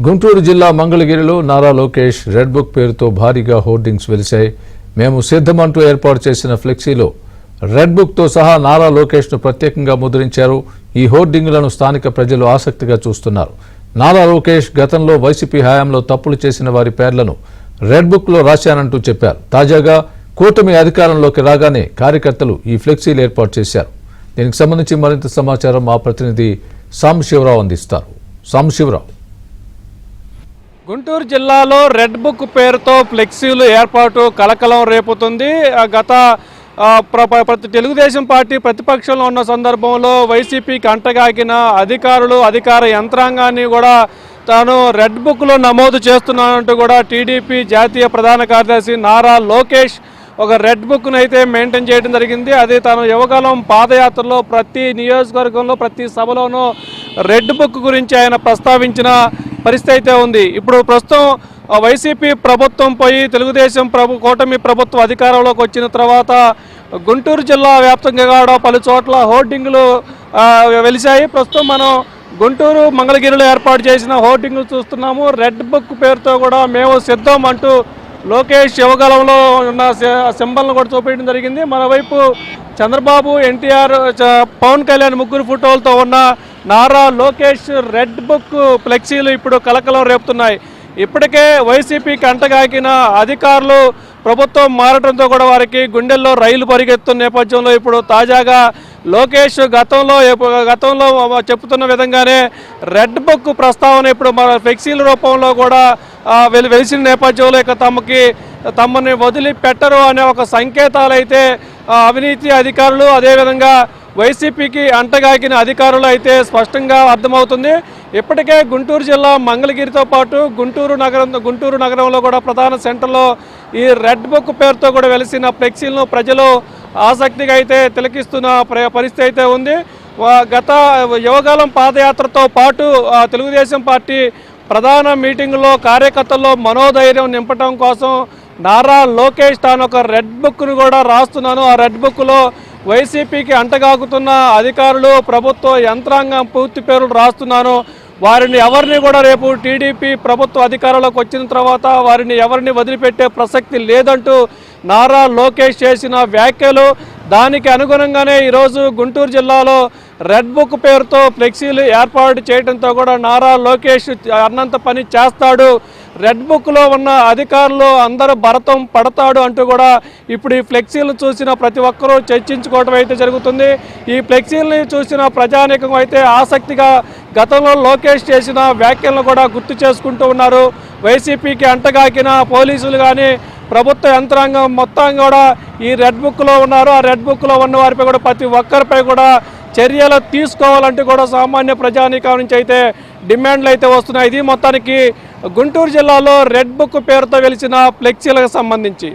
గుంటూరు జిల్లా మంగళగిరిలో Nara Lokesh red book పేరుతో భారీగా హోర్డింగ్స్ వెలిశాయి. మేము సిద్ధమంటూ ఏర్పాటు చేసిన ఫ్లెక్సీలో రెడ్ బుక్తో సహా నారా లోకేష్ను ప్రత్యేకంగా ముద్రించారు. ఈ హోర్డింగులను స్థానిక ప్రజలు ఆసక్తిగా చూస్తున్నారు. నారా లోకేష్ గతంలో వైసీపీ హయాంలో తప్పులు చేసిన వారి పేర్లను రెడ్ బుక్లో రాశానంటూ చెప్పారు. తాజాగా కూటమి అధికారంలోకి రాగానే కార్యకర్తలు ఈ ఫ్లెక్సీలు ఏర్పాటు చేశారు. దీనికి సంబంధించి మరింత సమాచారం మా ప్రతినిధి సాంబశివరావు అందిస్తారు. సాంబశివరావు, గుంటూరు జిల్లాలో రెడ్ బుక్ పేరుతో ఫ్లెక్సీలు ఏర్పాటు కలకలం రేపుతుంది. గత తెలుగుదేశం పార్టీ ప్రతిపక్షంలో ఉన్న సందర్భంలో వైసీపీకి అంటగాగిన అధికారులు అధికార యంత్రాంగాన్ని కూడా తాను రెడ్ బుక్లో నమోదు చేస్తున్నానంటూ కూడా టీడీపీ జాతీయ ప్రధాన కార్యదర్శి నారా లోకేష్ ఒక రెడ్ బుక్ను అయితే మెయింటైన్ చేయడం జరిగింది. అది తాను యువకాలం పాదయాత్రలో ప్రతి నియోజకవర్గంలో ప్రతి సభలోనూ రెడ్ బుక్ గురించి ఆయన ప్రస్తావించిన పరిస్థితి అయితే ఉంది. ఇప్పుడు ప్రస్తుతం వైసీపీ ప్రభుత్వం పోయి తెలుగుదేశం కూటమి ప్రభుత్వం అధికారంలోకి వచ్చిన తర్వాత గుంటూరు జిల్లా వ్యాప్తంగా కూడా పలు చోట్ల హోర్డింగ్లు వెలిశాయి. ప్రస్తుతం మనం గుంటూరు మంగళగిరిలో ఏర్పాటు చేసిన హోర్డింగ్లు చూస్తున్నాము. రెడ్ బుక్ పేరుతో కూడా మేము సిద్ధం అంటూ లోకేష్ యువకాలంలో ఉన్న సింబల్ను కూడా చూపించడం జరిగింది. మరోవైపు చంద్రబాబు, ఎన్టీఆర్, పవన్ కళ్యాణ్ ముగ్గురు ఫోటోలతో ఉన్న నారా లోకేష్ రెడ్ బుక్ ఫ్లెక్సీలు ఇప్పుడు కలకలం రేపుతున్నాయి. ఇప్పటికే వైసీపీకి అంటగాకిన అధికారులు ప్రభుత్వం మారడంతో కూడా వారికి గుండెల్లో రైలు పరిగెత్తున్న నేపథ్యంలో ఇప్పుడు తాజాగా లోకేష్ గతంలో చెప్తున్న విధంగానే రెడ్ బుక్ ప్రస్తావన ఇప్పుడు మన ఫ్లెక్సీల రూపంలో కూడా వెలిసిన నేపథ్యంలో ఇక తమని వదిలిపెట్టరు అనే ఒక సంకేతాలు అయితే అవినీతి అధికారులు అదేవిధంగా వైసీపీకి అంటగాకిన అధికారులు అయితే స్పష్టంగా అర్థమవుతుంది. ఇప్పటికే గుంటూరు జిల్లా మంగళగిరితో పాటు గుంటూరు నగరంలో కూడా ప్రధాన సెంటర్లో ఈ రెడ్ బుక్ పేరుతో కూడా వెలిసిన ఫ్లెక్సీలను ప్రజలు ఆసక్తిగా అయితే తిలకిస్తున్న పరిస్థితి అయితే ఉంది. గత యువకాలం పాదయాత్రతో పాటు తెలుగుదేశం పార్టీ ప్రధాన మీటింగులో కార్యకర్తల్లో మనోధైర్యం నింపడం కోసం నారా లోకేష్ తాను ఒక రెడ్ బుక్ను కూడా రాస్తున్నాను, ఆ రెడ్ బుక్లో వైసీపీకి అంటగాకుతున్న అధికారులు ప్రభుత్వ యంత్రాంగం పూర్తి పేర్లు రాస్తున్నాను, వారిని ఎవరిని కూడా రేపు టీడీపీ ప్రభుత్వ అధికారంలోకి వచ్చిన తర్వాత వారిని ఎవరిని వదిలిపెట్టే ప్రసక్తి లేదంటూ నారా లోకేష్ చేసిన వ్యాఖ్యలు, దానికి అనుగుణంగానే ఈరోజు గుంటూరు జిల్లాలో రెడ్ బుక్ పేరుతో ఫ్లెక్సీలు ఏర్పాటు చేయడంతో కూడా నారా లోకేష్ అన్నంత పని చేస్తాడు, రెడ్ బుక్లో ఉన్న అధికారులు అందరూ భరతం పడతాడు అంటూ కూడా ఇప్పుడు ఈ ఫ్లెక్సీలను చూసిన ప్రతి ఒక్కరూ చర్చించుకోవడం అయితే జరుగుతుంది. ఈ ఫ్లెక్సీలని చూసిన ప్రజానీకం అయితే ఆసక్తిగా గతంలో లోకేష్ చేసిన వ్యాఖ్యలను కూడా గుర్తు చేసుకుంటూ ఉన్నారు. వైసీపీకి అంటగాకిన పోలీసులు కానీ ప్రభుత్వ యంత్రాంగం మొత్తం కూడా ఈ రెడ్ బుక్లో ఉన్నారు. ఆ రెడ్ బుక్లో ఉన్న వారిపై కూడా ప్రతి ఒక్కరిపై కూడా చర్యలు తీసుకోవాలంటూ కూడా సామాన్య ప్రజానీకం నుంచి అయితే డిమాండ్లు అయితే వస్తున్నాయి. ఇది మొత్తానికి గుంటూరు జిల్లాలో రెడ్ బుక్ పేరుతో వెలిసిన ఫ్లెక్సీలకు సంబంధించి.